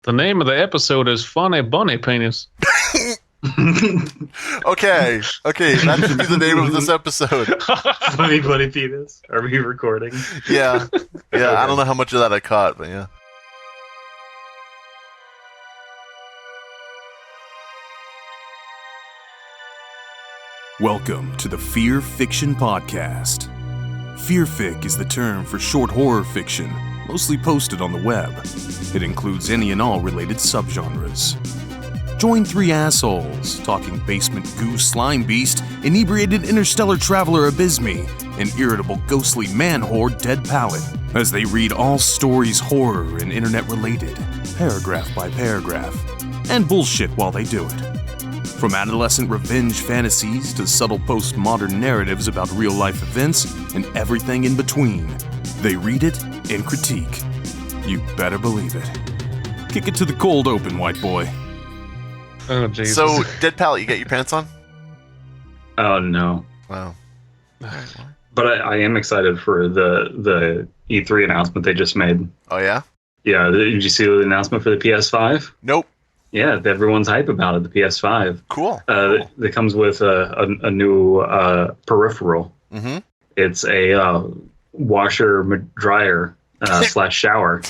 The name of the episode is Funny Bunny Penis. Okay, that should be the name of this episode. Funny Bunny Penis. Are we recording? Yeah. Okay. I don't know how much of that I caught, but yeah. Welcome to the Fearfic Podcast. Fearfic is the term for short horror fiction, mostly posted on the web. It includes any and all related subgenres. Join three assholes talking basement goo Slimebeast, inebriated interstellar traveler Abysmii, and irritable ghostly man-whore Dead Palette, as they read all stories horror and internet-related, paragraph by paragraph, and bullshit while they do it. From adolescent revenge fantasies to subtle postmodern narratives about real-life events and everything in between, they read it and critique. You better believe it. Kick it to the cold open, white boy. Oh, Jesus. So, Dead Palette, you got your pants on? Oh, no. Wow. But I am excited for the E3 announcement they just made. Oh, yeah? Yeah, did you see the announcement for the PS5? Nope. Yeah, everyone's hype about it, the PS5. Cool. It comes with a new peripheral. Mm-hmm. It's a washer-dryer / shower.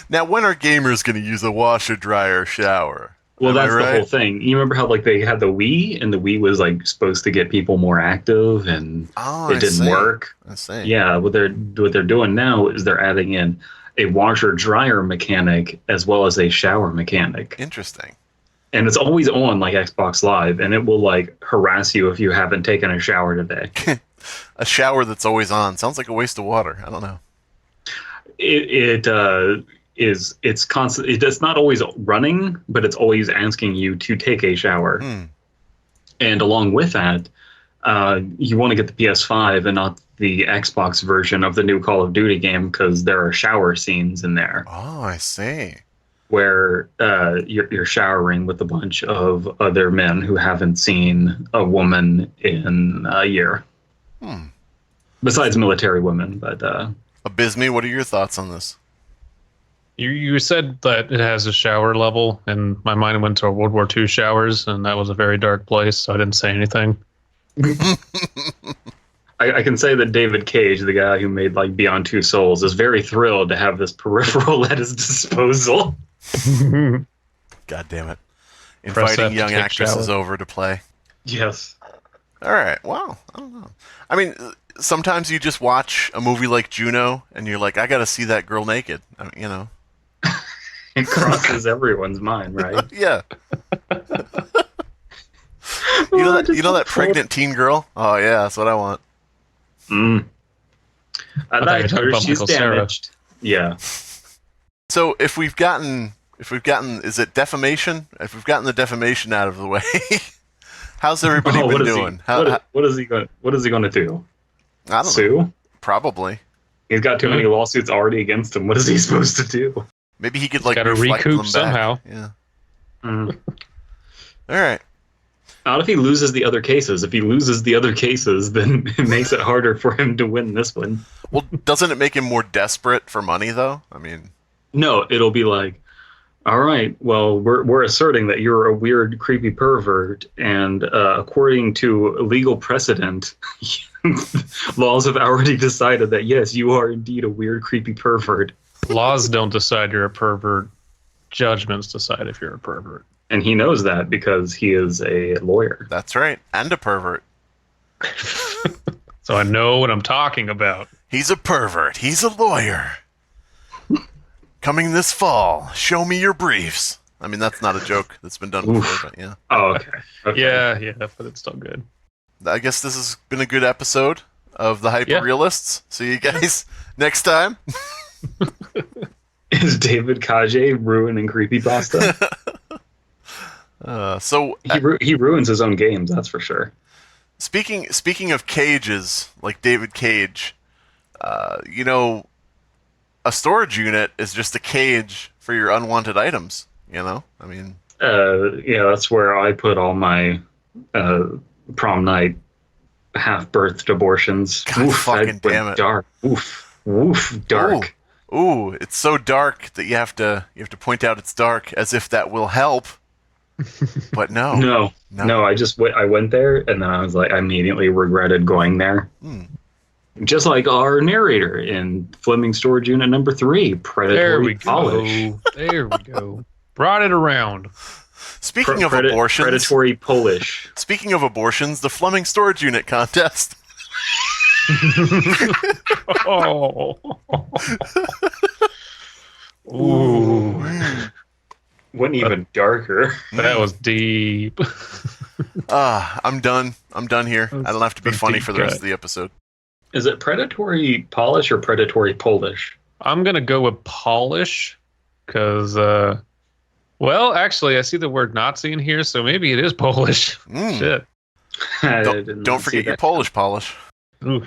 Now, when are gamers going to use a washer-dryer shower? Well, Am I that's right? the whole thing. You remember how they had the Wii, and the Wii was supposed to get people more active, and it didn't work. I see. Yeah, what they're doing now is they're adding in a washer-dryer mechanic as well as a shower mechanic. Interesting. And it's always on Xbox Live, and it will harass you if you haven't taken a shower today. A shower that's always on. Sounds like a waste of water. I don't know. It's constant. It's not always running, but it's always asking you to take a shower. And along with that, you want to get the PS5 and not the Xbox version of the new Call of Duty game because there are shower scenes in there. Oh, I see. Where you're showering with a bunch of other men who haven't seen a woman in a year. Besides military women, but Abysmii, what are your thoughts on this? You said that it has a shower level, and my mind went to World War II showers, and that was a very dark place, so I didn't say anything. I can say that David Cage, the guy who made Beyond Two Souls, is very thrilled to have this peripheral at his disposal. God damn it. Press F Inviting to young take actresses shower. over to play. Yes. All right. Well, I don't know. I mean, sometimes you just watch a movie like Juno, and you're like, I got to see that girl naked. I mean, you know. It crosses everyone's mind, right? Yeah. You know that pregnant teen girl? Oh, yeah, that's what I want. I thought you were like talking her. about She's Michael Cera. damaged. Yeah. So if we've gotten, is it defamation? If we've gotten the defamation out of the way, how's everybody been doing? What is he going to do? I don't know. Sue? Probably. He's got too many lawsuits already against him. What is he supposed to do? Maybe he could Got to reflect recoup them somehow. back. Yeah. All right. Not if he loses the other cases. If he loses the other cases, then it makes it harder for him to win this one. Well, doesn't it make him more desperate for money, though? I mean, No, it'll be all right, well, we're asserting that you're a weird, creepy pervert, and according to legal precedent, laws have already decided that, yes, you are indeed a weird, creepy pervert. Laws don't decide you're a pervert. Judgments decide if you're a pervert. And he knows that because he is a lawyer. that's right. And a pervert. So I know what I'm talking about. He's a pervert. He's a lawyer. Coming this fall, show me your briefs. I mean, that's not a joke that's been done before, but yeah. Oh, okay. Yeah, but it's still good. I guess this has been a good episode of the Hyper Realists. See you guys next time. Is David Cage ruining Creepypasta? He ruins his own games, that's for sure. Speaking of cages, like David Cage, a storage unit is just a cage for your unwanted items, you know? I mean... that's where I put all my prom night half-birthed abortions. God fucking damn it. Dark. Oof, dark. Ooh. Ooh, it's so dark that you have to point out it's dark, as if that will help. But no. No. I went there, and then I was like, I immediately regretted going there. Just like our narrator in Fleming Storage Unit number 3, Predatory Polish. There we go. Brought it around. Speaking of abortions, Predatory Polish. Speaking of abortions, the Fleming Storage Unit contest. Oh. Ooh. Went even darker. That was deep. I'm done. I'm done here. I don't have to be funny for the rest of the episode. Is it Predatory Polish or Predatory Polish? I'm going to go with Polish because, well, actually, I see the word Nazi in here, so maybe it is Polish. Shit. Don't forget your Polish polish. Ooh.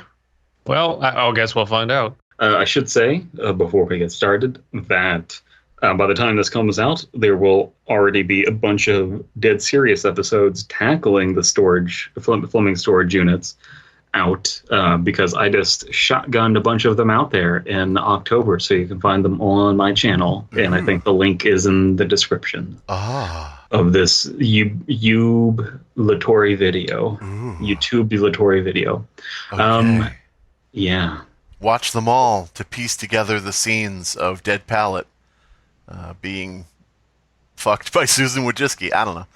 Well, I guess we'll find out. I should say, before we get started, that by the time this comes out, there will already be a bunch of dead serious episodes tackling the Fleming storage units out, because I just shotgunned a bunch of them out there in October, so you can find them on my channel, and I think the link is in the description of this YouTube-latory video. Okay. Yeah. Watch them all to piece together the scenes of Dead Pallet being fucked by Susan Wojcicki. I don't know.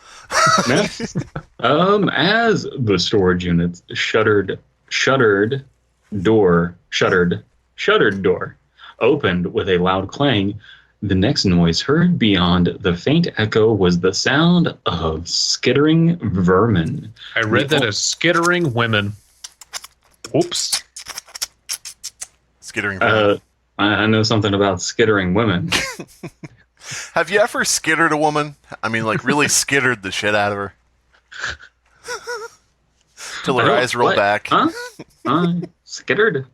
As the storage unit's shuttered door opened with a loud clang, the next noise heard beyond the faint echo was the sound of skittering vermin. I read that as skittering women. Oops. Skittering vermin. I know something about skittering women. Have you ever skittered a woman? I mean, like, really skittered the shit out of her. Till her eyes roll back. Huh? Skittered?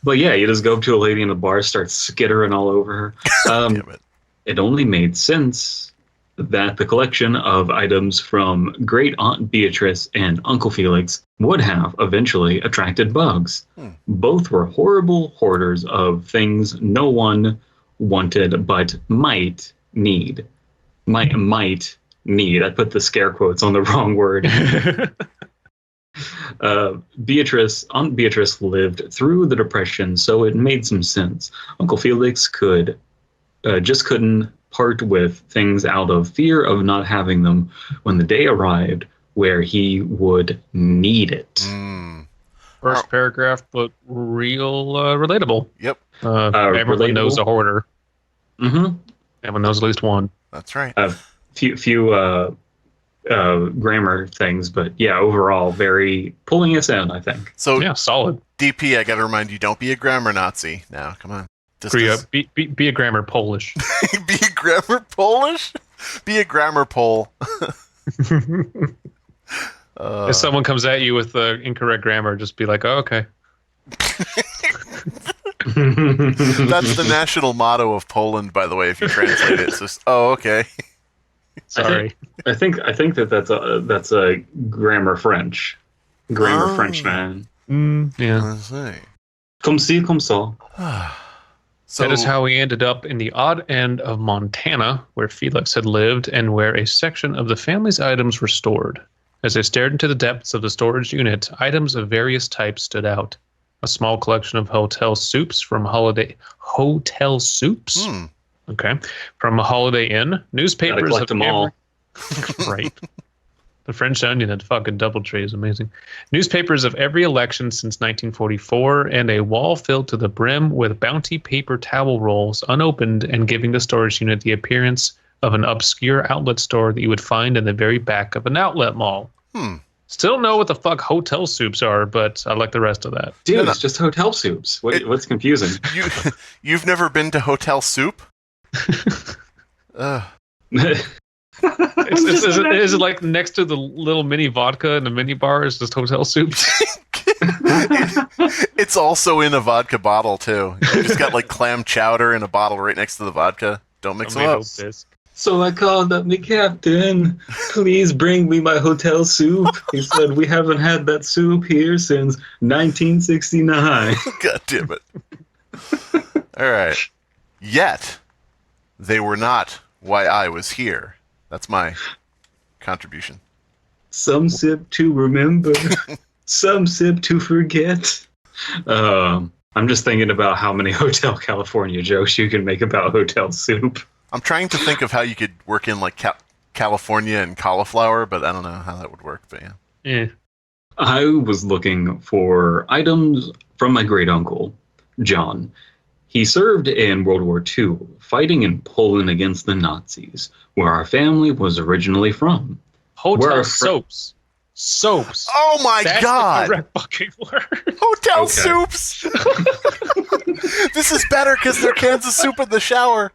Well, yeah, you just go up to a lady in a bar, start skittering all over her. Damn it. It only made sense that the collection of items from Great Aunt Beatrice and Uncle Felix would have eventually attracted bugs. Both were horrible hoarders of things no one wanted but might need. Might need. I put the scare quotes on the wrong word. Aunt Beatrice lived through the Depression, so it made some sense. Uncle Felix couldn't part with things out of fear of not having them when the day arrived where he would need it. First paragraph, but real relatable. Yep. Everyone relatable? knows a hoarder. Mm-hmm. Everyone knows at least one. That's right. Few grammar things, but yeah, overall, very pulling us in, I think. So, Yeah, solid. DP, I got to remind you, don't be a grammar Nazi. Now, come on. Be a grammar Polish. Be a grammar Polish? Be a grammar Pole. If someone comes at you with incorrect grammar, just be like, oh, okay. That's the national motto of Poland, by the way, if you translate it. It's just, oh, okay. Sorry. I think that's a grammar French. Grammar French, man. Yeah. Let's see. Comme ci, comme ça. So, That is how we ended up in the odd end of Montana, where Felix had lived and where a section of the family's items were stored. As I stared into the depths of the storage unit, items of various types stood out. A small collection of hotel soups from Holiday from a Holiday Inn, newspapers Gotta collect of them all. Right. The French Onion and fucking Doubletree is amazing. Newspapers of every election since 1944, and a wall filled to the brim with bounty paper towel rolls unopened and giving the storage unit the appearance of an obscure outlet store that you would find in the very back of an outlet mall. Still know what the fuck hotel soups are, but I like the rest of that. Dude, it's just hotel soups. What's confusing? You've never been to Hotel Soup? Is it like next to the little mini vodka and the mini bar is just hotel soups? It's also in a vodka bottle, too. You just got like clam chowder in a bottle right next to the vodka. Don't mix them up. So I called up the captain. Please bring me my hotel soup. He said, we haven't had that soup here since 1969. God damn it. All right. Yet, they were not why I was here. That's my contribution. Some sip to remember, some sip to forget. I'm just thinking about how many Hotel California jokes you can make about hotel soup. I'm trying to think of how you could work in like California and cauliflower, but I don't know how that would work. But yeah. Yeah. I was looking for items from my great uncle, John. He served in World War II, fighting in Poland against the Nazis, where our family was originally from. Hotel soaps. Soaps. Oh my God! That's the correct fucking word. Hotel soups. This is better because they're cans of soup in the shower.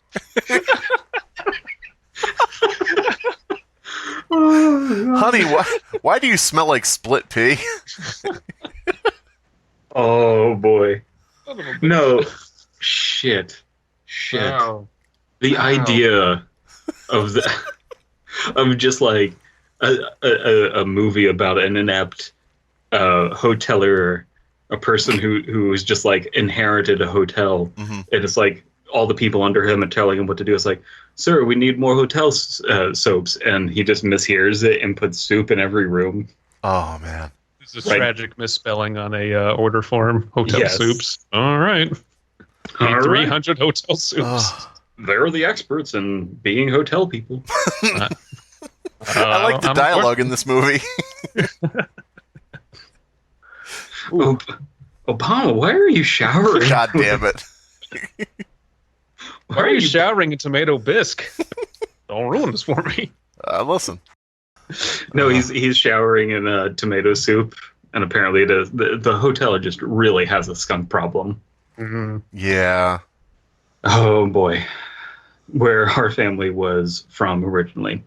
Honey, why do you smell like split pea? Oh boy. No. Shit. Wow. The idea of just like a movie about an inept hoteler, a person who is just like inherited a hotel, and it's like all the people under him are telling him what to do. It's like, sir, we need more hotel soaps, and he just mishears it and puts soup in every room. Oh man, this is a tragic misspelling on a order form. Hotel soups. All right. All 300 hotel soups. They're the experts in being hotel people. I like the dialogue in this movie. Obama, why are you showering? God damn it. Why are you showering in tomato bisque? Don't ruin this for me. Listen. No, he's showering in tomato soup, and apparently the hotel just really has a skunk problem. Mm-hmm. Yeah. Oh boy. Where our family was from originally.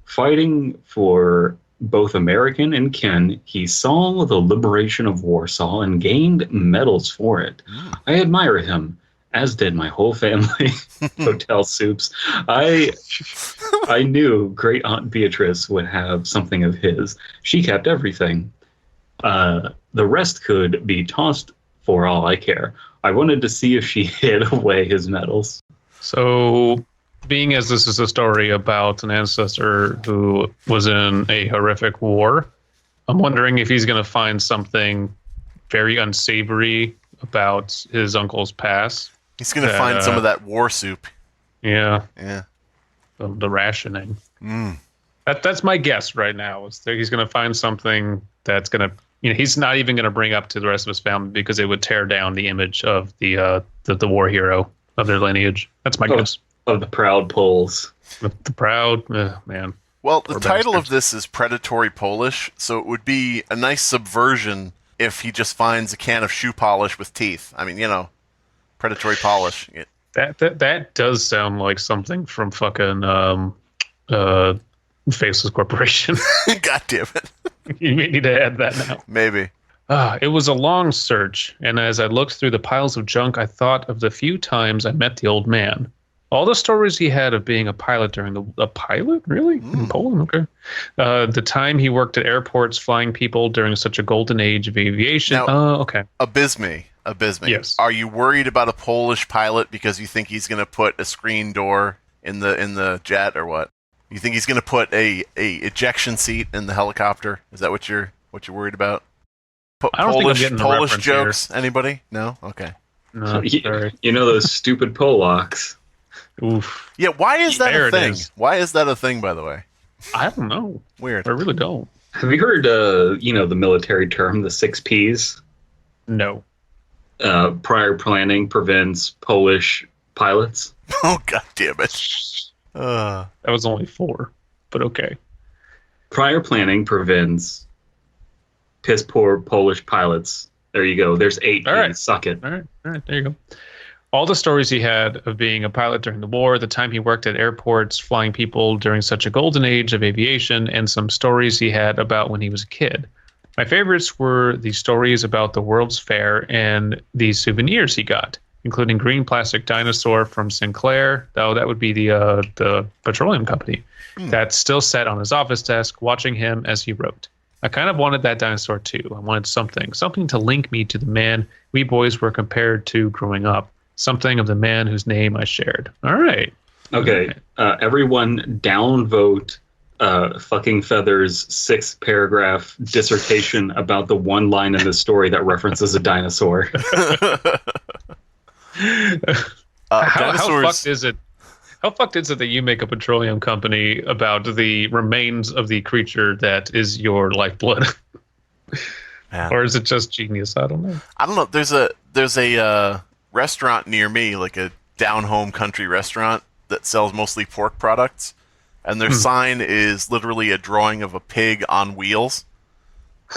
Fighting for both American and kin, he saw the liberation of Warsaw and gained medals for it. I admire him, as did my whole family. Hotel soups. I knew Great Aunt Beatrice would have something of his. She kept everything. The rest could be tossed for all I care. I wanted to see if she hid away his medals. So, being as this is a story about an ancestor who was in a horrific war, I'm wondering if he's going to find something very unsavory about his uncle's past. He's going to find some of that war soup. Yeah. Yeah. The rationing. That's my guess right now. Is that he's going to find something that's going to, he's not even going to bring up to the rest of his family because it would tear down the image of the war hero of their lineage. That's my guess. Of the proud Poles. The proud, man. Well, the title of this is Predatory Polish, so it would be a nice subversion if he just finds a can of shoe polish with teeth. I mean, predatory polish. That does sound like something from fucking Faceless Corporation. God damn it. You may need to add that now. Maybe. It was a long search, and as I looked through the piles of junk, I thought of the few times I met the old man. All the stories he had of being a pilot during a pilot? Really? In Poland? Okay. The time he worked at airports flying people during such a golden age of aviation. Okay. Abysmii. Yes. Are you worried about a Polish pilot because you think he's going to put a screen door in the jet or what? You think he's going to put a ejection seat in the helicopter? Is that what you're worried about? I don't think I'm getting the Polish reference jokes? here. Anybody? No? Okay. No, sorry. Those stupid Polacks. Oof. Yeah, why is that There a it thing? is. Why is that a thing, by the way? I don't know. Weird. I really don't. Have you heard, the military term, the 6 Ps? No. Prior planning prevents Polish pilots. Oh, God damn it. That was only 4, but okay. Prior planning prevents piss poor Polish pilots. There you go. There's 8 All Ps. right. Suck it. All right, there you go. All the stories he had of being a pilot during the war, the time he worked at airports flying people during such a golden age of aviation, and some stories he had about when he was a kid. My favorites were the stories about the World's Fair and the souvenirs he got, including green plastic dinosaur from Sinclair, though that would be the petroleum company, that still sat on his office desk watching him as he wrote. I kind of wanted that dinosaur too. I wanted something to link me to the man we boys were compared to growing up. Something of the man whose name I shared. All right. Okay. Everyone downvote Fucking Feather's 6-paragraph dissertation about the one line in the story that references a dinosaur. How fucked is it? How fucked is it that you make a petroleum company about the remains of the creature that is your lifeblood? Man. Or is it just genius? I don't know. I don't know. There's a restaurant near me, like a down-home country restaurant that sells mostly pork products, and their sign is literally a drawing of a pig on wheels,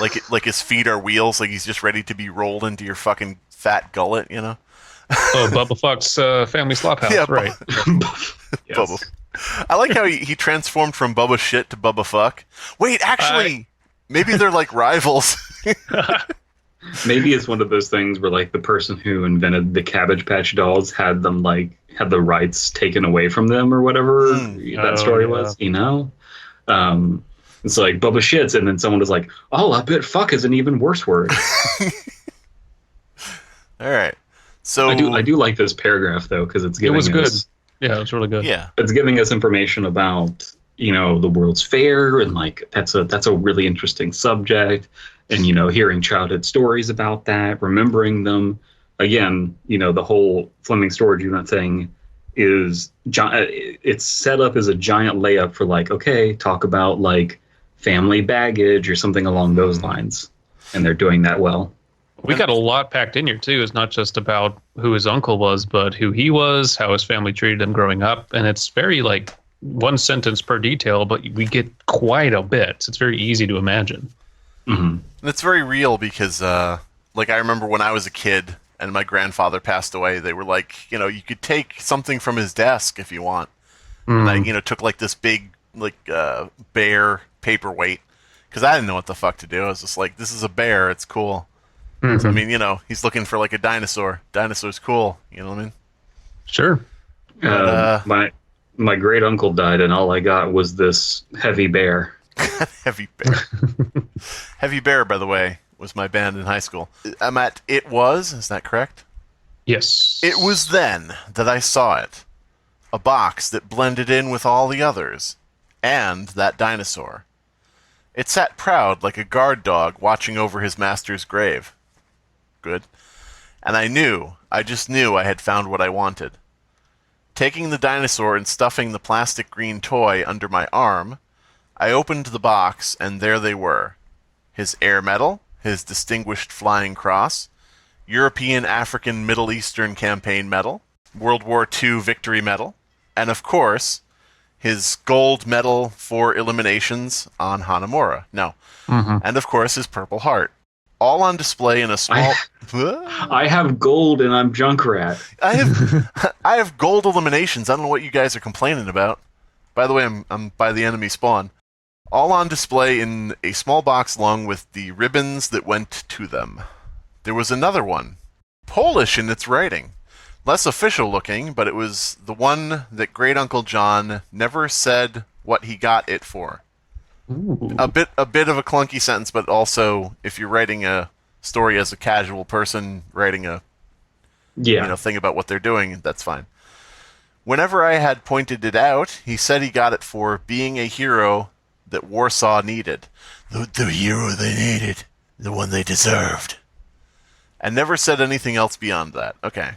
like his feet are wheels, like he's just ready to be rolled into your fucking fat gullet, you know? Oh, Bubba Fuck's Family Slophouse, Yeah, right? Yes. Bubba. I like how he transformed from Bubba Shit to Bubba Fuck. Wait, actually, maybe they're like rivals. Maybe it's one of those things where like the person who invented the Cabbage Patch Dolls had the rights taken away from them or whatever that story was, you know? It's like Bubba Shits, and then someone was like, oh, I bet fuck is an even worse word. All right. So I do like this paragraph though, because it's giving It was us, good. Yeah, it was really good. yeah. it's giving us information about, you know, the World's Fair, and like that's a really interesting subject, and you know, hearing childhood stories about that, remembering them. Again, you know, the whole Fleming storage unit thing is it's set up as a giant layup for like, okay, talk about like family baggage or something along those lines, and they're doing that well. We got a lot packed in here too. It's not just about who his uncle was, but who he was, how his family treated him growing up, and it's very like one sentence per detail, but we get quite a bit. So it's very easy to imagine. Mm-hmm. And it's very real because, like, I remember when I was a kid and my grandfather passed away, they were like, you know, you could take something from his desk if you want. And I, you know, took like this big, like, bear paperweight because I didn't know what the fuck to do. I was just like, this is a bear. It's cool. So, I mean, you know, he's looking for like a dinosaur. Dinosaur's cool. You know what I mean? Sure. My great uncle died, and all I got was this heavy bear. Heavy Bear. Heavy Bear, by the way, was my band in high school. I'm at It Was, is that correct? Yes. It was then that I saw it. A box that blended in with all the others. And that dinosaur. It sat proud like a guard dog watching over his master's grave. Good. And I just knew I had found what I wanted. Taking the dinosaur and stuffing the plastic green toy under my arm, I opened the box, and there they were. His air medal, his Distinguished Flying Cross, European, African, Middle Eastern Campaign Medal, World War II Victory Medal, and of course, his gold medal for eliminations on Hanamura. No. And of course, his Purple Heart. All on display in a small... I have gold and I'm Junkrat. I have gold eliminations. I don't know what you guys are complaining about. By the way, I'm by the enemy spawn. All on display in a small box along with the ribbons that went to them. There was another one. Polish in its writing. Less official looking, but it was the one that Great Uncle John never said what he got it for. Ooh. A bit of a clunky sentence, but also if you're writing a story as a casual person, writing a thing about what they're doing, that's fine. Whenever I had pointed it out, he said he got it for being a hero that Warsaw needed. The hero they needed. The one they deserved. And never said anything else beyond that. Okay.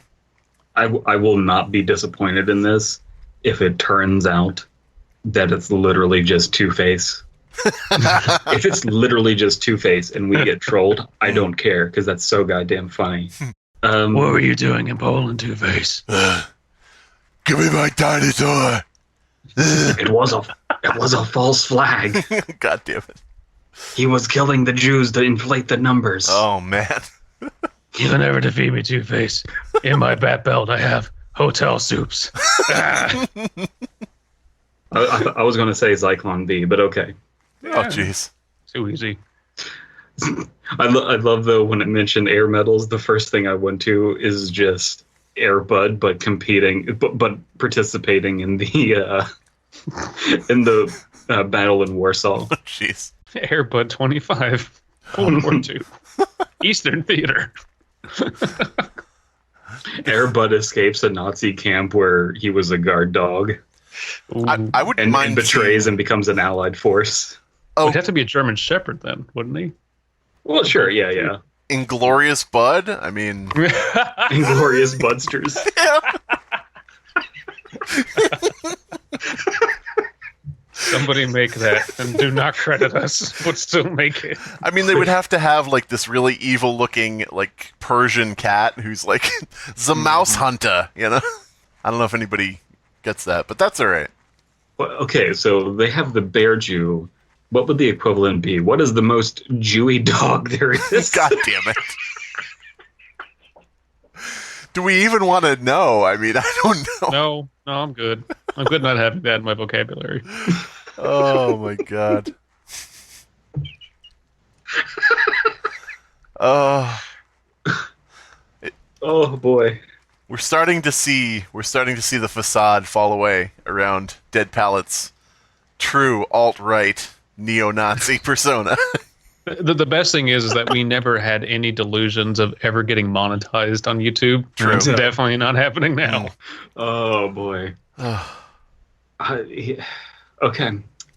I will not be disappointed in this if it turns out that it's literally just Two-Face. If it's literally just Two-Face and we get trolled, I don't care, because that's so goddamn funny. What were you doing in Poland, Two-Face? Give me my dinosaur! It was a false flag. God damn it. He was killing the Jews to inflate the numbers. Oh, man. You'll never defeat me, Two-Face. In my bat belt, I have hotel soups. I was going to say Zyklon B, but okay. Oh, jeez. Too easy. I love, though, when it mentioned air medals, the first thing I went to is just Airbud, but but participating in the battle in Warsaw. Oh, jeez. Airbud 25. World War II. Eastern Theater. Air Bud escapes a Nazi camp where he was a guard dog I wouldn't mind and betrays seeing- and becomes an allied force. Oh, Would have to be a German Shepherd then, wouldn't he? Well, sure, yeah. Inglorious Bud. I mean, Inglorious Budsters. Somebody make that and do not credit us, but still make it. I mean, they would have to have like this really evil-looking like Persian cat who's like the mouse hunter. You know, I don't know if anybody gets that, but that's all right. Well, okay, so they have the bear Jew. What would the equivalent be? What is the most Jewy dog there is? God damn it. Do we even want to know? I mean, I don't know. No, I'm good. I'm good not having that in my vocabulary. Oh my god. Oh, Oh boy. we're starting to see the facade fall away around Dead Pallet's true alt-right neo-Nazi persona. The best thing is that we never had any delusions of ever getting monetized on YouTube. True. It's definitely not happening now. Oh boy. Okay.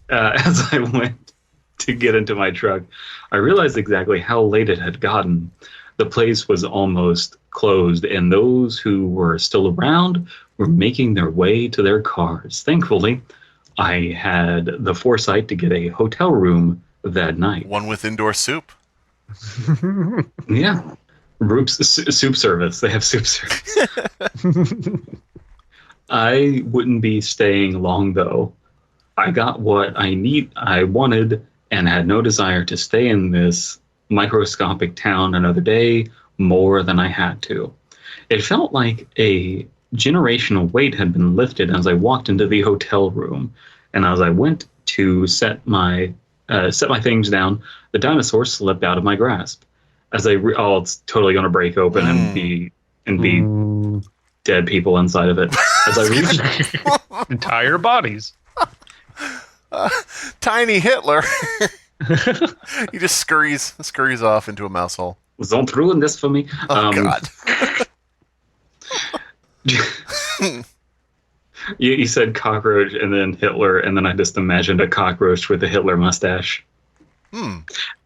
As I went to get into my truck, I realized exactly how late it had gotten. The place was almost closed, and those who were still around were making their way to their cars. Thankfully, I had the foresight to get a hotel room that night. One with indoor soup. Yeah. Soup service. They have soup service. I wouldn't be staying long, though. I got what I wanted, and had no desire to stay in this microscopic town another day more than I had to. It felt like a generational weight had been lifted as I walked into the hotel room, and as I went to set my things down, the dinosaur slipped out of my grasp. As it's totally going to break open and be dead people inside of it. As I reached, Entire bodies. Tiny Hitler. He just scurries off into a mouse hole. don't ruin this for me. Oh god. You said cockroach and then Hitler, and then I just imagined a cockroach with a Hitler mustache.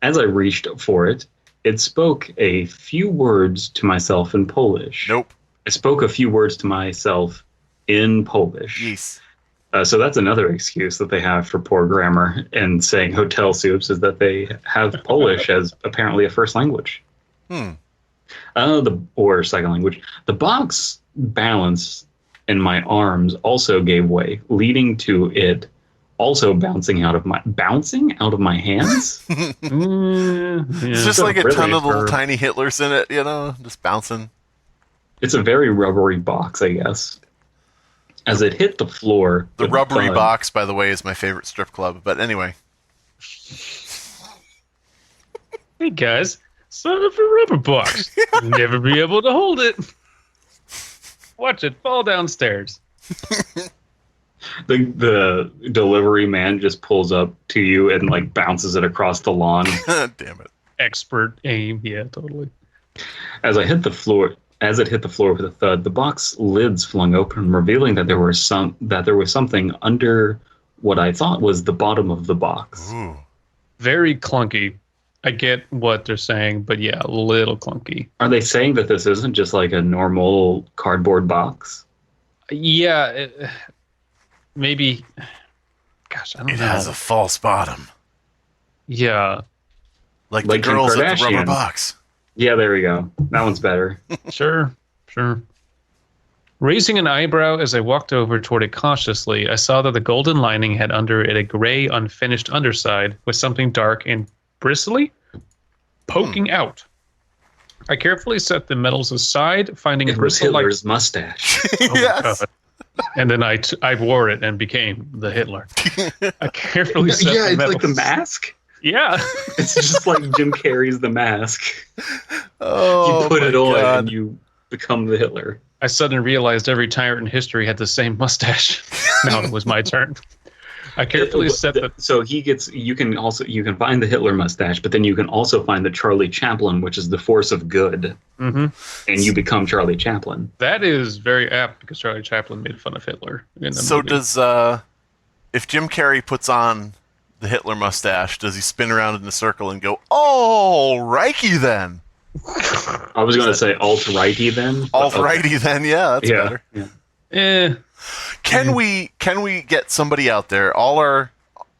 As I reached for it, it spoke a few words to myself in Polish. Nope. I spoke a few words to myself in Polish. Yes. So that's another excuse that they have for poor grammar and saying hotel soups is that they have Polish as apparently a first language. Or second language. The box balance in my arms also gave way, leading to it also bouncing out of my hands. It's just like a ton of little tiny Hitlers in it, you know, just bouncing. It's a very rubbery box, I guess. As it hit the floor, The rubbery box, by the way, is my favorite strip club. But anyway. Hey guys, sign up for Rubber Box. Never be able to hold it. Watch it fall downstairs. The delivery man just pulls up to you and like bounces it across the lawn. Damn it. Expert aim, yeah, totally. As it hit the floor with a thud, the box lids flung open, revealing that there was something under what I thought was the bottom of the box. Ooh. Very clunky. I get what they're saying, but yeah, a little clunky. Are they saying that this isn't just like a normal cardboard box? Yeah, maybe. Gosh, I don't know. It has a false bottom. Yeah, Like Like the Kim girls at the rubber Kardashian. box. Yeah, there we go. That one's better. sure. Raising an eyebrow as I walked over toward it cautiously, I saw that the golden lining had under it a gray, unfinished underside with something dark and bristly poking out. I carefully set the metals aside, finding It was bristle-like. Hitler's mustache. Oh my Yes. God. And then I wore it and became the Hitler. I carefully set Yeah, the it's metals. like the mask. Yeah. It's just like Jim Carrey's The Mask. Oh, You put my it on God. and you become the Hitler. I suddenly realized every tyrant in history had the same mustache. Now it was my turn. I carefully set the. So you can find the Hitler mustache, but then you can also find the Charlie Chaplin, which is the force of good, Mm-hmm. and you become Charlie Chaplin. That is very apt because Charlie Chaplin made fun of Hitler in the So movie. does if Jim Carrey puts on the Hitler mustache, does he spin around in a circle and go, "Oh, righty then"? I was going to say alt-righty then. Alt-righty then, yeah, that's better. Yeah. Can we get somebody out there? All our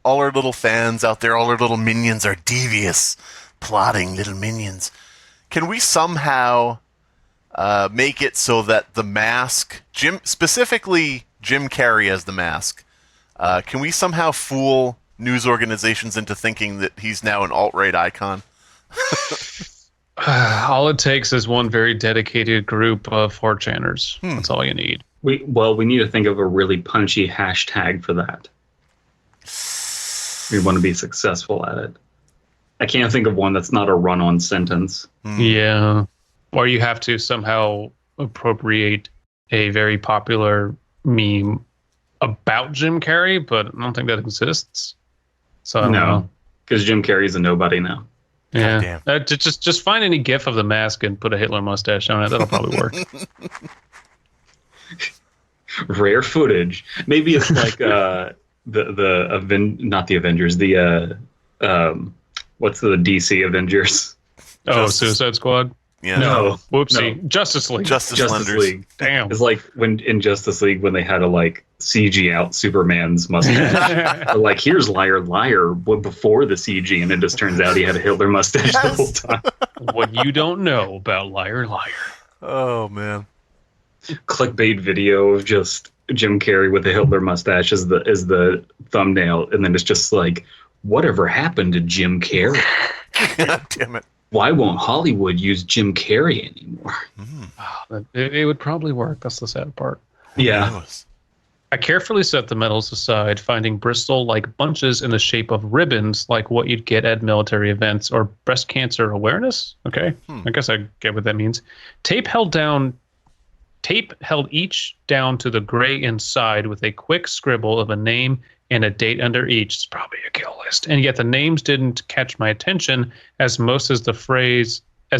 little fans out there, all our little minions are devious, plotting little minions. Can we somehow make it so that the mask, specifically Jim Carrey as the mask, can we somehow fool news organizations into thinking that he's now an alt-right icon? All it takes is one very dedicated group of 4chaners. That's all you need. We need to think of a really punchy hashtag for that. We want to be successful at it. I can't think of one that's not a run-on sentence. Yeah. Or you have to somehow appropriate a very popular meme about Jim Carrey, but I don't think that exists. So I don't know. Because Jim Carrey's a nobody now. Yeah. Just find any GIF of the mask and put a Hitler mustache on it. That'll probably work. Rare footage. Maybe it's like not the Avengers. The what's the DC Avengers? Suicide Squad. Yeah. No. Whoopsie. No. Justice League. Justice League. Damn. It's like when in Justice League when they had to like CG out Superman's mustache. Like, here's liar, but before the CG, and it just turns out he had a Hitler mustache the whole time. What you don't know about liar. Oh man. Clickbait video of just Jim Carrey with a Hitler mustache as the thumbnail, and then it's just like, whatever happened to Jim Carrey? God damn it. Why won't Hollywood use Jim Carrey anymore? It would probably work. That's the sad part. Yeah. I carefully set the medals aside, finding Bristol-like bunches in the shape of ribbons, like what you'd get at military events or breast cancer awareness. Okay, I guess I get what that means. Tape held each down to the gray inside with a quick scribble of a name and a date under each. It's probably a kill list. And yet the names didn't catch my attention as much as the phrase I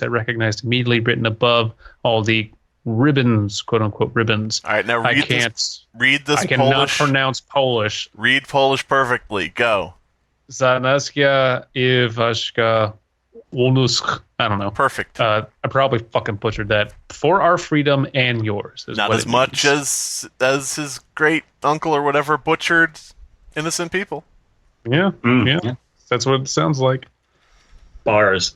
recognized immediately written above all the ribbons, quote unquote ribbons. All right, now read this I cannot Polish. pronounce Polish. Read Polish perfectly. Go. Zanaskia Iwaszka Wolnusk. I don't know. Perfect. I probably fucking butchered that. For our freedom and yours. Not as much as his great uncle or whatever butchered innocent people. Yeah. That's what it sounds like. Bars.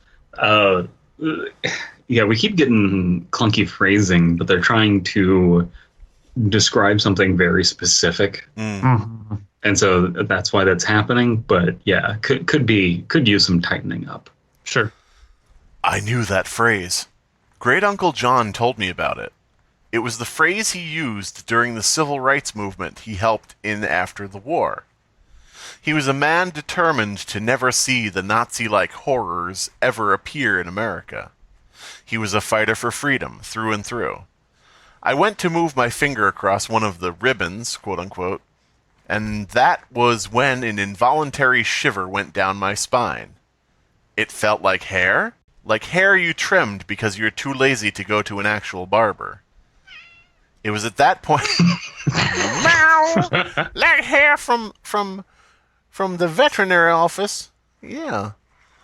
Yeah, we keep getting clunky phrasing, but they're trying to describe something very specific. And so that's why that's happening. But yeah, could use some tightening up. Sure. I knew that phrase. Great Uncle John told me about it. It was the phrase he used during the civil rights movement he helped in after the war. He was a man determined to never see the Nazi-like horrors ever appear in America. He was a fighter for freedom, through and through. I went to move my finger across one of the ribbons, quote-unquote, and that was when an involuntary shiver went down my spine. It felt like hair you trimmed because you're too lazy to go to an actual barber. It was at that point... Meow! Like hair from the veterinary office. Yeah.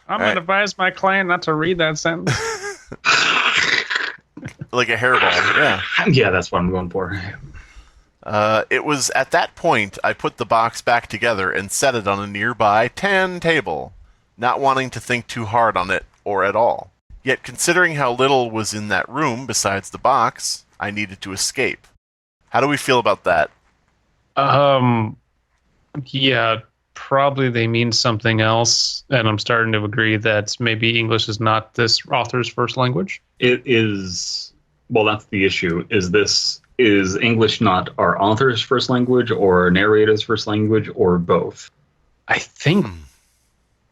I'm going to advise my client not to read that sentence. Like a hairball, yeah. Yeah, that's what I'm going for. It was at that point I put the box back together and set it on a nearby tan table, not wanting to think too hard on it or at all. Yet considering how little was in that room besides the box, I needed to escape. How do we feel about that? Yeah, probably they mean something else, and I'm starting to agree that maybe English is not this author's first language. It is. Well, that's the issue. Is English not our author's first language, or narrator's first language, or both? I think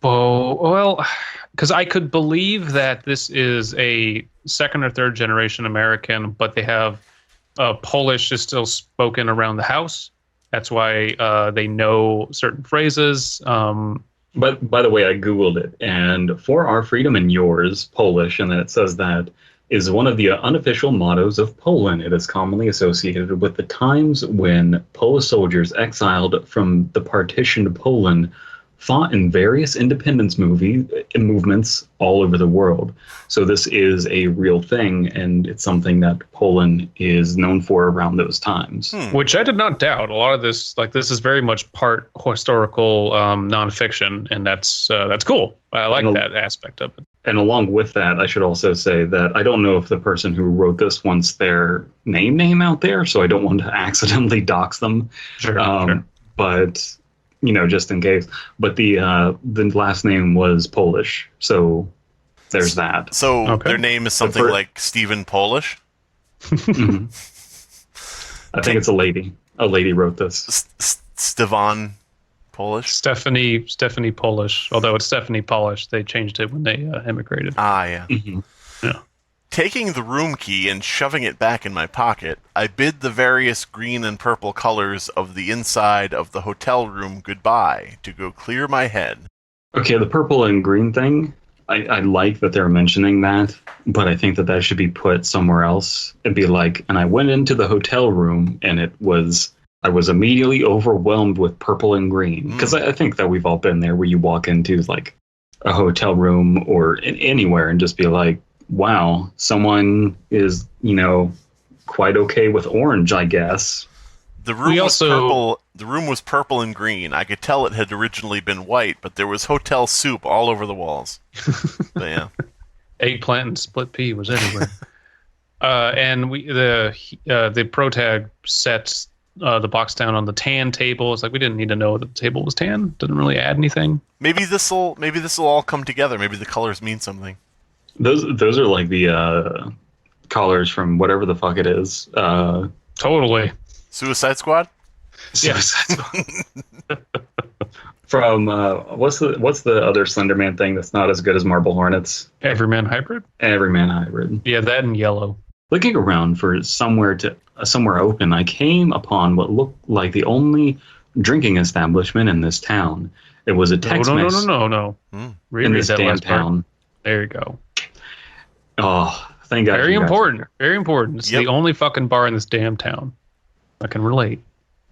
both. Well, because I could believe that this is a second or third generation American, but they have Polish is still spoken around the house, That's why they know certain phrases. But by the way, I Googled it, and "For Our Freedom and Yours," Polish, and then it says that is one of the unofficial mottos of Poland. It is commonly associated with the times when Polish soldiers exiled from the partitioned Poland fought in various independence movements all over the world. So this is a real thing, and it's something that Poland is known for around those times. Which I did not doubt. A lot of this, like, this is very much part historical nonfiction, and that's cool. I like that aspect of it. And along with that, I should also say that I don't know if the person who wrote this wants their name out there, so I don't want to accidentally dox them. Sure. But just in case. But the last name was Polish, so there's that. So their name is something like Stephen Polish? Mm-hmm. I think it's a lady. A lady wrote this. Stevan Polish? Stephanie Polish. Although it's Stephanie Polish. They changed it when they immigrated. Yeah. Mm-hmm. Yeah. Taking the room key and shoving it back in my pocket, I bid the various green and purple colors of the inside of the hotel room goodbye to go clear my head. Okay, the purple and green thing, I like that they're mentioning that, but I think that should be put somewhere else. It'd be like, and I went into the hotel room and I was immediately overwhelmed with purple and green. Because I think that we've all been there where you walk into like a hotel room or anywhere and just be like, wow, someone is, quite okay with orange, I guess. The room was purple. The room was purple and green. I could tell it had originally been white, but there was hotel soup all over the walls. But yeah, eggplant and split pea was everywhere. And the protag sets the box down on the tan table. It's like we didn't need to know that the table was tan. Didn't really add anything. Maybe this'll all come together. Maybe the colors mean something. Those are like the colors from whatever the fuck it is. Totally. Suicide Squad? Suicide Squad. From what's the other Slenderman thing that's not as good as Marble Hornets? Everyman Hybrid? Everyman Hybrid. Yeah, that and yellow. Looking around for somewhere open, I came upon what looked like the only drinking establishment in this town. It was a Tex-Mex. No. In this damn town. There you go. Oh, thank God. Very important. Very important. It's the only fucking bar in this damn town. I can relate.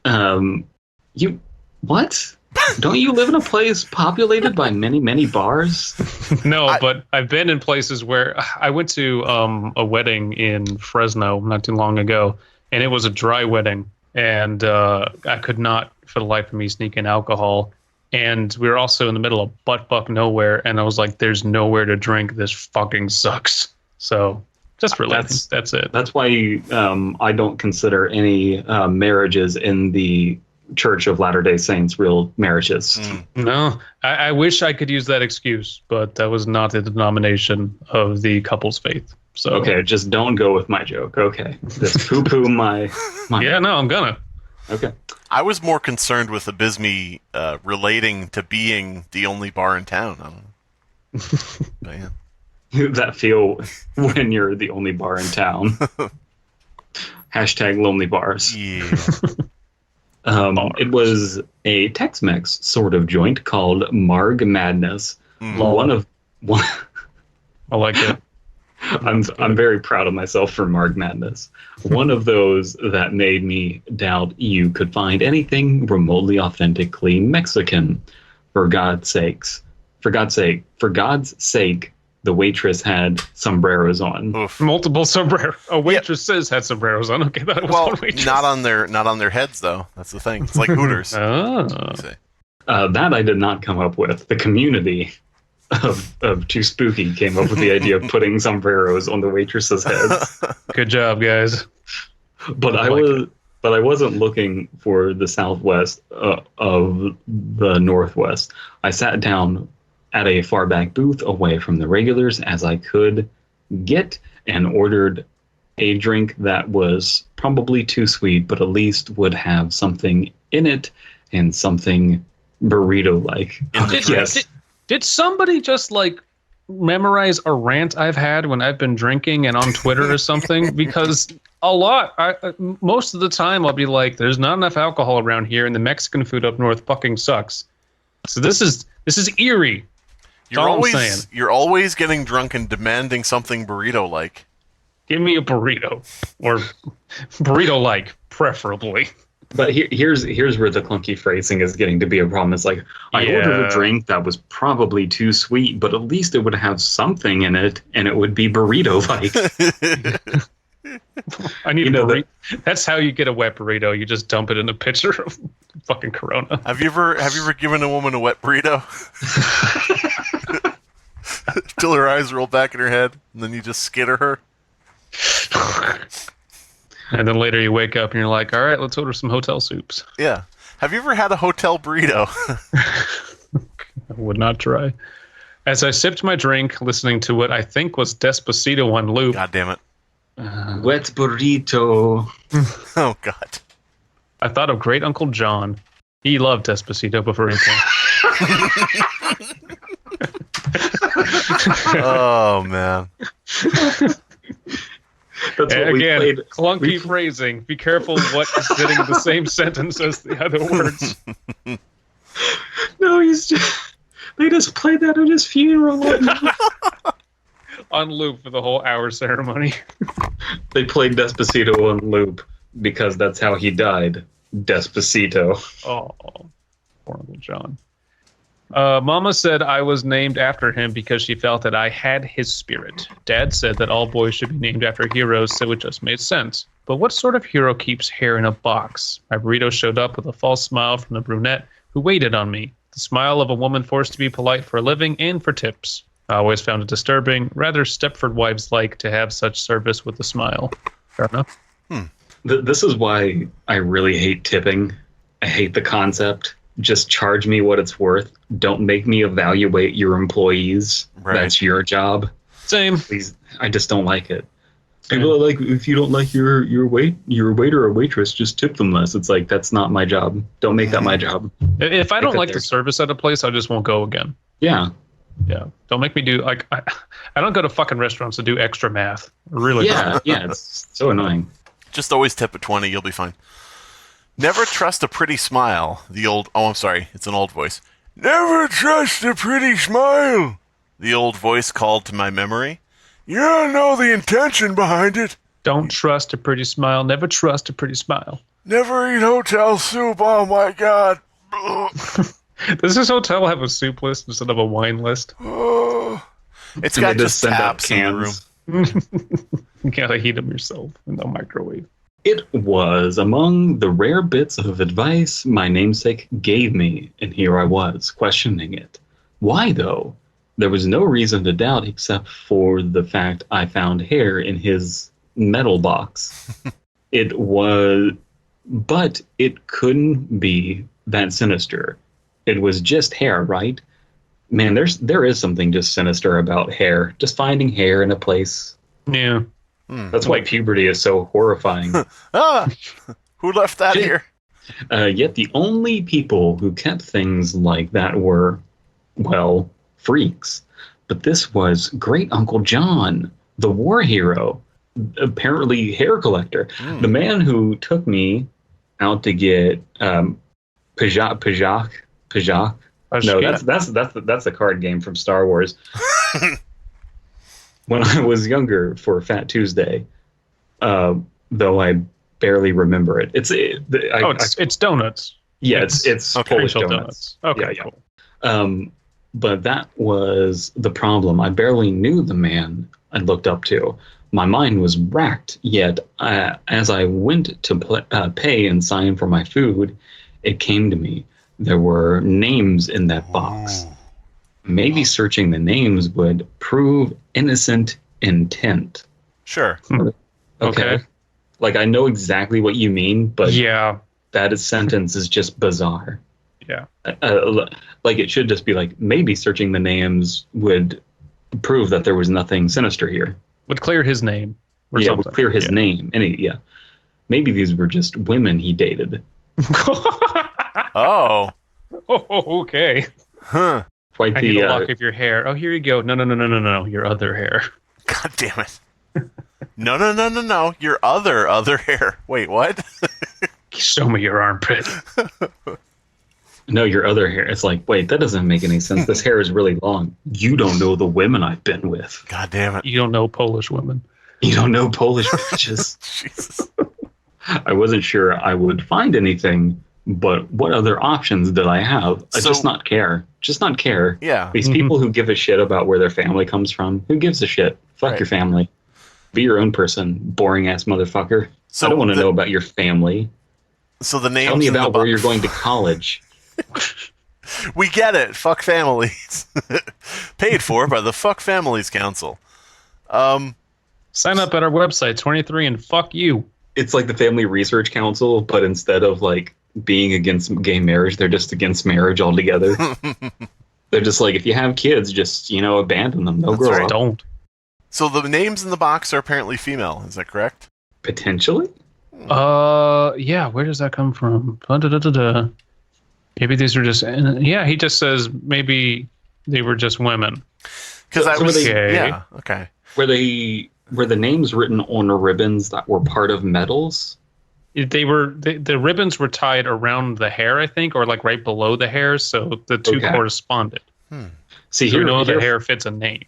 You what? Don't you live in a place populated by many, many bars? No, but I've been in places where I went to a wedding in Fresno not too long ago, and it was a dry wedding, and I could not, for the life of me, sneak in alcohol. And we were also in the middle of buttfuck nowhere, and I was like, "There's nowhere to drink. This fucking sucks." So just relating. That's it. That's why I don't consider any marriages in the Church of Latter-day Saints real marriages. No, I wish I could use that excuse, but that was not the denomination of the couple's faith. So okay, just don't go with my joke. Okay, just poo-poo my. Yeah, no, I'm gonna. Okay. I was more concerned with Abysmii relating to being the only bar in town. I don't know. But yeah. That feel when you're the only bar in town. # lonely bars. Yeah. It was a Tex-Mex sort of joint called Marg Madness. One. I like it. I'm very proud of myself for Marg Madness. One of those that made me doubt you could find anything remotely authentically Mexican. For God's sake, the waitress had sombreros on. Oof. Multiple sombreros. A waitress had sombreros on. Okay, that was one waitress. not on their heads though. That's the thing. It's like Hooters. That I did not come up with. The community of Too Spooky came up with the idea of putting sombreros on the waitresses' heads. Good job, guys. But I wasn't looking for the southwest of the northwest. I sat down at a far back booth away from the regulars as I could get and ordered a drink that was probably too sweet, but at least would have something in it and something burrito-like. Did somebody just like memorize a rant I've had when I've been drinking and on Twitter or something, because most of the time I'll be like, there's not enough alcohol around here and the Mexican food up north fucking sucks. So this is eerie. You're always getting drunk and demanding something burrito-like. Give me a burrito, or burrito-like, preferably. But here's where the clunky phrasing is getting to be a problem. It's like, I ordered a drink that was probably too sweet, but at least it would have something in it, and it would be burrito-like. I need a burrito. That's how you get a wet burrito. You just dump it in a pitcher of fucking Corona. Have you ever given a woman a wet burrito? Till her eyes roll back in her head, and then you just skitter her? And then later you wake up and you're like, all right, let's order some hotel soups. Yeah. Have you ever had a hotel burrito? I would not try. As I sipped my drink, listening to what I think was Despacito on loop. God damn it. Wet burrito. Oh, God. I thought of great Uncle John. He loved Despacito before he Oh, man. That's what again, we played. Clunky phrasing. Be careful what is getting the same sentence as the other words. No, they just played that at his funeral. On loop for the whole hour ceremony. They played Despacito on loop because that's how he died. Despacito. Oh, poor Uncle John. Mama said I was named after him because she felt that I had his spirit. Dad said that all boys should be named after heroes, so it just made sense. But what sort of hero keeps hair in a box? My burrito showed up with a false smile from the brunette who waited on me. The smile of a woman forced to be polite for a living and for tips. I always found it disturbing, rather Stepford Wives-like, to have such service with a smile. Fair enough. This is why I really hate tipping. I hate the concept. Just charge me what it's worth. Don't make me evaluate your employees. Right. That's your job. Same. Please, I just don't like it. People are like, if you don't like your waiter or waitress, just tip them less. It's like, that's not my job. Don't make that my job. If I don't like the service at a place, I just won't go again. Yeah. Yeah. Don't make me do, like, I don't go to fucking restaurants to do extra math. Really? Yeah, it's so annoying. Just always tip at 20, you'll be fine. Never trust a pretty smile. I'm sorry, it's an old voice. Never trust a pretty smile. The old voice called to my memory. You don't know the intention behind it. Don't trust a pretty smile. Never trust a pretty smile. Never eat hotel soup. Oh my God. Does this hotel have a soup list instead of a wine list? It's And got they just send out taps in the room. You gotta heat them yourself in the microwave. It was among the rare bits of advice my namesake gave me, and here I was, questioning it. Why, though? There was no reason to doubt except for the fact I found hair in his metal box. But it couldn't be that sinister. It was just hair, right? Man, there is something just sinister about hair. Just finding hair in a place. Yeah. That's why puberty is so horrifying. Who left that here? Yet the only people who kept things like that were, well, freaks. But this was Great Uncle John, the war hero, apparently hair collector. The man who took me out to get Pajak. No, that's a card game from Star Wars. When I was younger for Fat Tuesday, though I barely remember it. It's donuts. Yeah, it's okay, Polish donuts. Okay, yeah. Cool. But that was the problem. I barely knew the man I looked up to. My mind was racked, yet as I went to pay and sign for my food, it came to me. There were names in that box. Maybe searching the names would prove innocent intent. Sure. Okay. Like, I know exactly what you mean, but yeah, that sentence is just bizarre. Yeah. Like, it should just be like, maybe searching the names would prove that there was nothing sinister here. Would clear his name. Or something. Would clear his name. Maybe these were just women he dated. Oh. Oh, okay. Huh. Quite I need a lock of your hair. Oh, here you go. No. Your other hair. God damn it. No. Your other hair. Wait, what? Show me your armpit. No, your other hair. It's like, wait, that doesn't make any sense. This hair is really long. You don't know the women I've been with. God damn it. You don't know Polish women. You don't know Polish bitches. Jesus. I wasn't sure I would find anything, but what other options did I have? Just not care. Just not care. Yeah. These people who give a shit about where their family comes from, who gives a shit? Fuck your family. Be your own person, boring ass motherfucker. So I don't want to know about your family. So the names. Tell me about where you're going to college. We get it. Fuck families. Paid for by the Fuck Families Council. Sign up at our website, 23, and fuck you. It's like the Family Research Council, but instead of like being against gay marriage, they're just against marriage altogether. They're just like, if you have kids, just, abandon them. They'll grow up. Don't. So the names in the box are apparently female. Is that correct? Potentially? Yeah, where does that come from? Da-da-da-da-da. Maybe these are just... Yeah, he just says maybe they were just women. Because I was... Okay. Yeah, okay. Were the names written on ribbons that were part of medals? They were the ribbons were tied around the hair, I think, or like right below the hair, so the two corresponded. See, so the hair fits a name.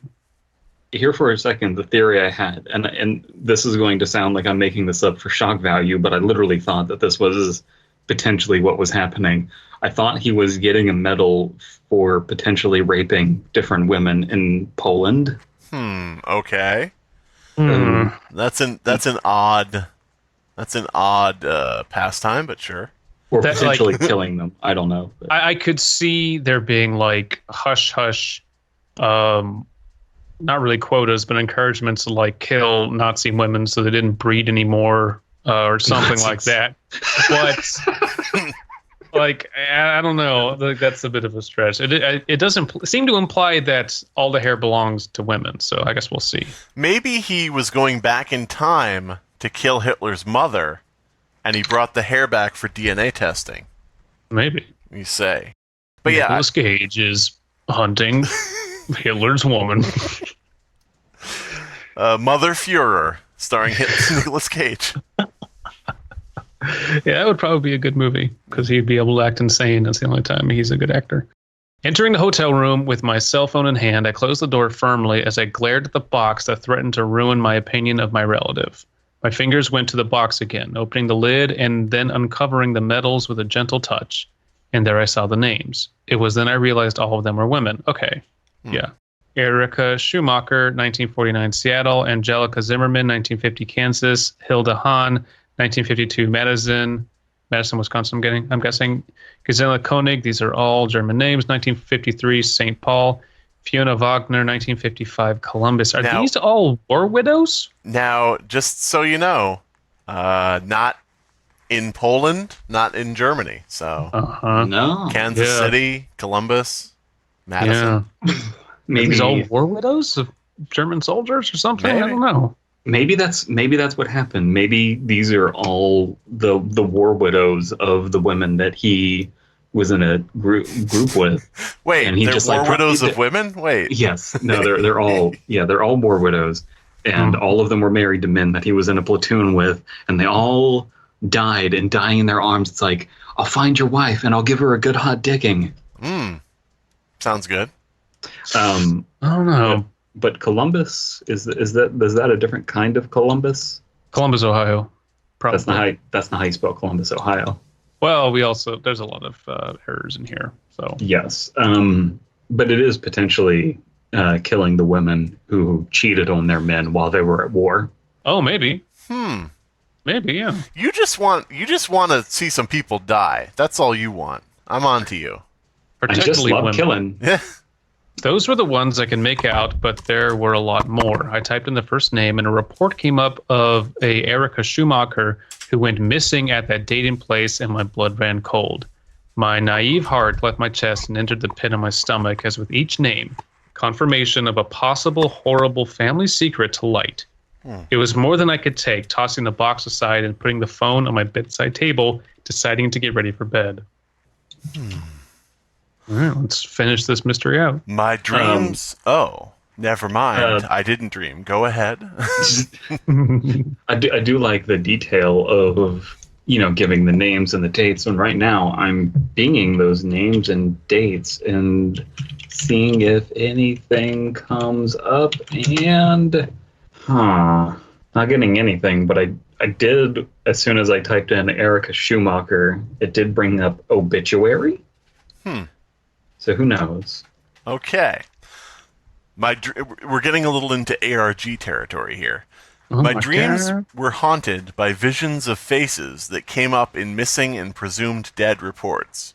Here for a second, the theory I had, and this is going to sound like I'm making this up for shock value, but I literally thought that this was potentially what was happening. I thought he was getting a medal for potentially raping different women in Poland. Okay. That's an odd pastime, but sure. Or potentially killing them. I don't know. I could see there being like hush, not really quotas, but encouragements to like kill Nazi women so they didn't breed anymore or something like that. But like, I don't know. Like, that's a bit of a stretch. It doesn't seem to imply that all the hair belongs to women. So I guess we'll see. Maybe he was going back in time to kill Hitler's mother, and he brought the hair back for DNA testing. Maybe. You say. But Nicolas Cage is hunting Hitler's woman. Mother Führer, starring Nicolas Cage. Yeah, that would probably be a good movie because he'd be able to act insane. That's the only time he's a good actor. Entering the hotel room with my cell phone in hand, I closed the door firmly as I glared at the box that threatened to ruin my opinion of my relative. My fingers went to the box again, opening the lid and then uncovering the medals with a gentle touch. And there I saw the names. It was then I realized all of them were women. Okay, yeah. Erica Schumacher, 1949 Seattle. Angelica Zimmerman, 1950 Kansas. Hilda Hahn, 1952 Madison, Wisconsin, I'm guessing. Gisela Koenig, these are all German names. 1953 St. Paul. Fiona Wagner, 1955 Columbus. Are these all war widows? Now, just so you know, not in Poland, not in Germany. So, no. Kansas City, Columbus, Madison. Yeah. Maybe these all war widows of German soldiers or something? Maybe. I don't know. Maybe that's what happened. Maybe these are all the war widows of the women that he was in a group with. Wait, and he they're just war widows of women? Wait. Yes. No, they're all war widows. And all of them were married to men that he was in a platoon with, and they all died, and dying in their arms, it's like, I'll find your wife and I'll give her a good hot dicking. Sounds good. I don't know. But Columbus is that a different kind of Columbus? Columbus, Ohio. Probably. That's not how you spell Columbus, Ohio. Well, there's a lot of errors in here. So yes, but it is potentially killing the women who cheated on their men while they were at war. Oh, maybe. Maybe, yeah. You just want to see some people die. That's all you want. I'm on to you. I just love killing. Yeah. Those were the ones I can make out, but there were a lot more. I typed in the first name, and a report came up of a Erica Schumacher who went missing at that date and place, and my blood ran cold. My naive heart left my chest and entered the pit of my stomach, as with each name, confirmation of a possible horrible family secret to light. It was more than I could take, tossing the box aside and putting the phone on my bedside table, deciding to get ready for bed. All right, let's finish this mystery out. My dreams. Never mind. I didn't dream. Go ahead. I do like the detail of giving the names and the dates. And right now, I'm binging those names and dates and seeing if anything comes up. And not getting anything. But I did, as soon as I typed in Erica Schumacher, it did bring up obituary. So who knows? Okay. We're getting a little into ARG territory here. Oh my dreams God. were haunted by visions of faces that came up in missing and presumed dead reports.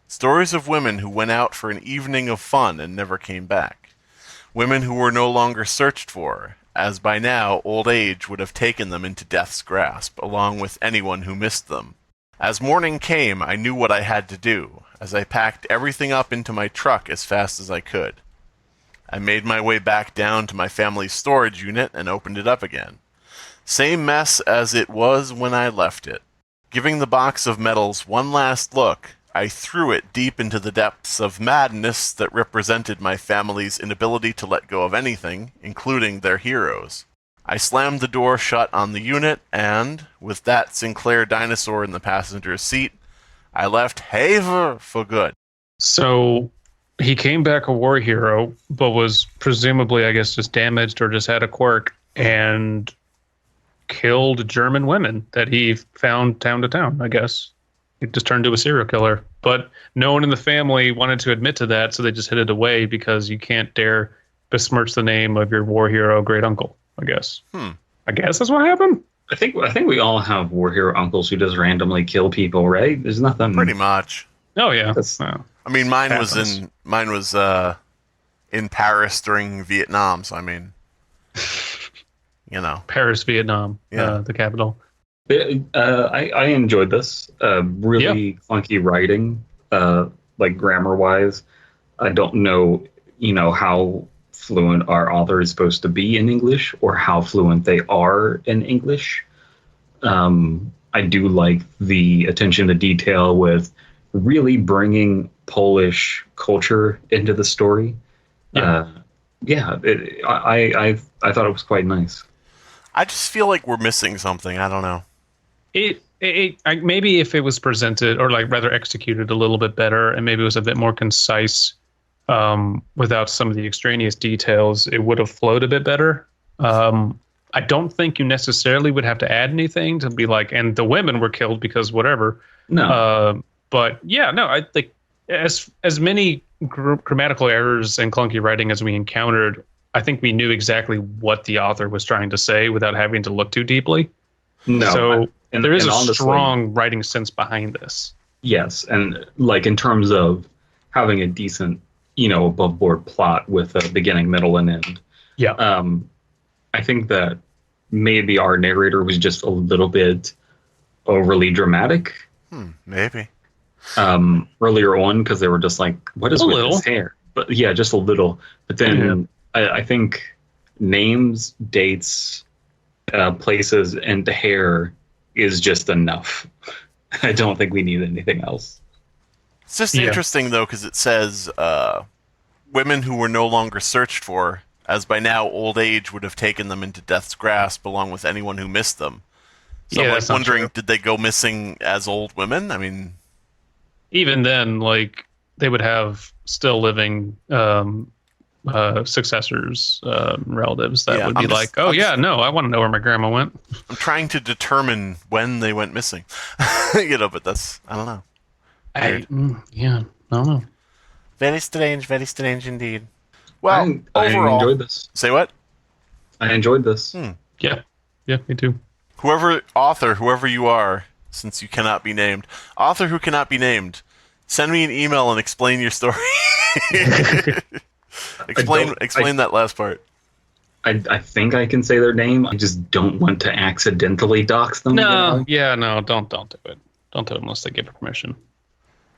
Stories of women who went out for an evening of fun and never came back. Women who were no longer searched for, as by now old age would have taken them into death's grasp, along with anyone who missed them. As morning came, I knew what I had to do, as I packed everything up into my truck as fast as I could. I made my way back down to my family's storage unit and opened it up again. Same mess as it was when I left it. Giving the box of medals one last look, I threw it deep into the depths of madness that represented my family's inability to let go of anything, including their heroes. I slammed the door shut on the unit, and, with that Sinclair dinosaur in the passenger's seat, I left Haver for good. So he came back a war hero, but was presumably, I guess, just damaged or just had a quirk and killed German women that he found town to town, I guess. He just turned into a serial killer. But no one in the family wanted to admit to that, so they just hid it away because you can't dare besmirch the name of your war hero great uncle, I guess. I guess that's what happened. I think we all have war hero uncles who just randomly kill people, right? There's nothing. Pretty much. Oh, yeah. I mean, mine Happens. was in Paris during Vietnam, so I mean, Paris, Vietnam, the capital. I enjoyed this. Really clunky writing, like grammar-wise. I don't know, how fluent our author is supposed to be in English or how fluent they are in English. I do like the attention to detail with really bringing Polish culture into the story. I thought it was quite nice. I just feel like we're missing something. I don't know. Maybe if it was presented or rather executed a little bit better, and maybe it was a bit more concise, without some of the extraneous details, it would have flowed a bit better. I don't think you necessarily would have to add anything to be like, and the women were killed because whatever. No. But yeah, no, I think as many grammatical errors and clunky writing as we encountered, I think we knew exactly what the author was trying to say without having to look too deeply. No. So there is honestly, strong writing sense behind this. Yes, and in terms of having a decent, above board plot with a beginning, middle, and end. Yeah. I think that maybe our narrator was just a little bit overly dramatic. Maybe. Earlier on, because they were just like, what is A with little. his hair? But yeah, just a little. But then I think names, dates, places, and hair is just enough. I don't think we need anything else. It's just interesting, though, because it says women who were no longer searched for, as by now old age would have taken them into death's grasp along with anyone who missed them. So I'm that's not wondering, true. did they go missing as old women? I mean, Even then, they would have still living successors, relatives that would be I want to know where my grandma went. I'm trying to determine when they went missing. But that's, I don't know. I don't know. Very strange indeed. Well, I overall, enjoyed this. Say what? I enjoyed this. Yeah, me too. Whoever you are, since you cannot be named, author who cannot be named, send me an email and explain your story. Explain that last part. I think I can say their name. I just don't want to accidentally dox them. No, don't do it. Don't do it unless they give permission.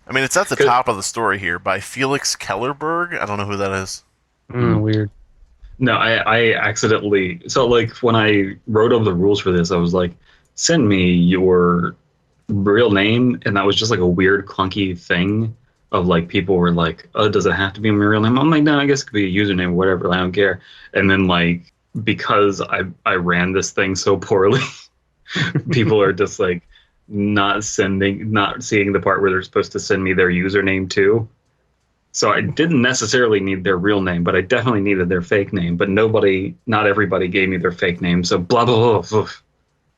I mean, it's at the top of the story here by Felix Kellerberg. I don't know who that is. Weird. No, I accidentally. So, when I wrote over the rules for this, I was like, send me your real name. And that was just a weird, clunky thing of like people were like, "Oh, does it have to be my real name?" I'm like, "No, I guess it could be a username or whatever. I don't care." And then like because I ran this thing so poorly, people are just like not seeing the part where they're supposed to send me their username too. So I didn't necessarily need their real name, but I definitely needed their fake name. But not everybody gave me their fake name. So blah, blah, blah, blah.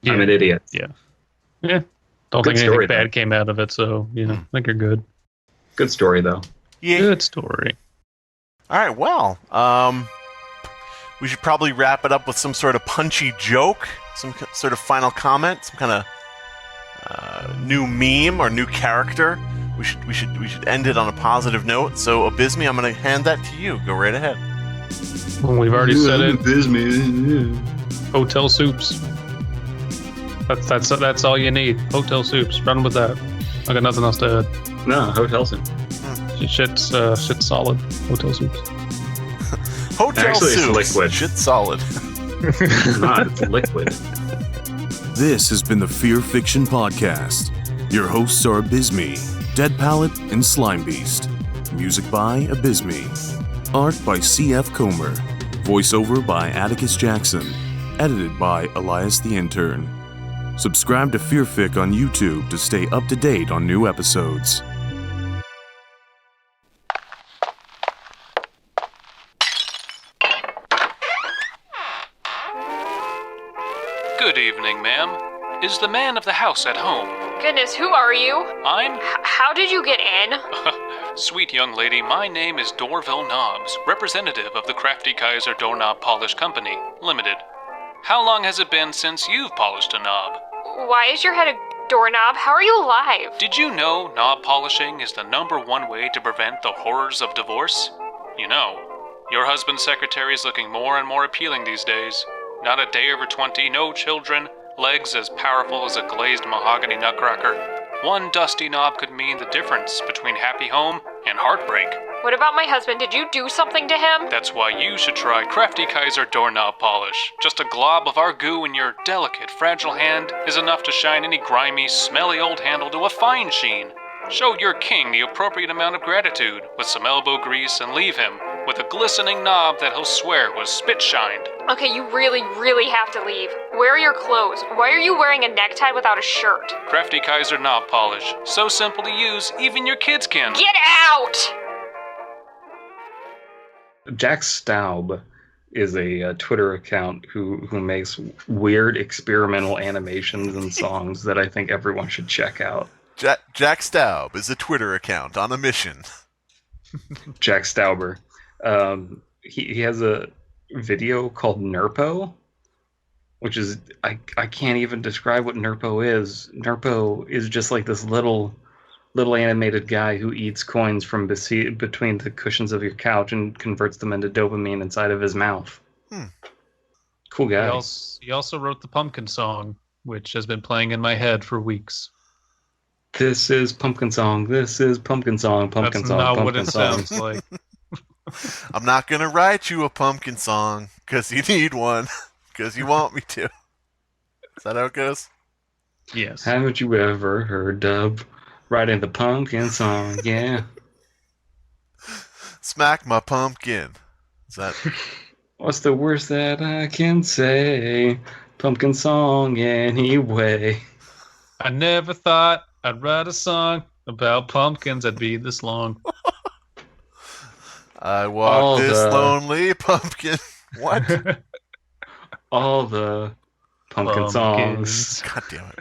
I'm an idiot. Yeah. Yeah. Don't Good think story, anything bad though. came out of it, so, I think you're good. Good story, though. Yeah. Good story. All right, well, we should probably wrap it up with some sort of punchy joke, some sort of final comment, some kind of new meme or new character. We should end it on a positive note. So, Abysmii, I'm going to hand that to you. Go right ahead. Well, we've already said it. Abysmii. Hotel soups. That's all you need. Hotel soups. Run with that. I got nothing else to add. No, Hotel Soup. Shit's solid. Hotel soups. Hotel Actually, it's soup. liquid. Shit solid. It's not. It's liquid. This has been the Fear Fiction Podcast. Your hosts are Abysmii, Dead Palette, and Slimebeast. Music by Abysmii. Art by C.F. Comer. Voiceover by Atticus Jackson. Edited by Elias the Intern. Subscribe to Fearfic on YouTube to stay up to date on new episodes. Good evening, ma'am. Is the man of the house at home? Goodness, who are you? I'm... How did you get in? Sweet young lady, my name is Dorville Knobs, representative of the Crafty Kaiser Doorknob Polish Company, Limited. How long has it been since you've polished a knob? Why is your head a doorknob? How are you alive? Did you know knob polishing is the #1 way to prevent the horrors of divorce? You know, your husband's secretary is looking more and more appealing these days. Not a day over 20, no children, legs as powerful as a glazed mahogany nutcracker. One dusty knob could mean the difference between happy home and heartbreak. What about my husband? Did you do something to him? That's why you should try Crafty Kaiser Doorknob Polish. Just a glob of our goo in your delicate, fragile hand is enough to shine any grimy, smelly old handle to a fine sheen. Show your king the appropriate amount of gratitude with some elbow grease and leave him with a glistening knob that he'll swear was spit-shined. Okay, you really, really have to leave. Where are your clothes? Why are you wearing a necktie without a shirt? Crafty Kaiser Knob Polish. So simple to use, even your kids can. Get out! Jack Staub is a Twitter account who makes weird experimental animations and songs that I think everyone should check out. Jack Staub is a Twitter account on a mission. Jack Stauber. He has a video called Nerpo, which is I can't even describe what Nerpo is. Nerpo is just like this little animated guy who eats coins from between the cushions of your couch and converts them into dopamine inside of his mouth. Cool guy. He also wrote the Pumpkin Song, which has been playing in my head for weeks. This is Pumpkin Song. This is Pumpkin Song. Pumpkin That's Song. not Pumpkin what it Song. sounds like. I'm not going to write you a pumpkin song because you need one because you want me to. Is that how it goes? Yes. Haven't you ever heard of writing the pumpkin song? Yeah. Smack my pumpkin. Is that... What's the worst that I can say? Pumpkin song anyway. I never thought I'd write a song about pumpkins that'd be this long. I walk this lonely pumpkin. What? All the pumpkin songs. God damn it.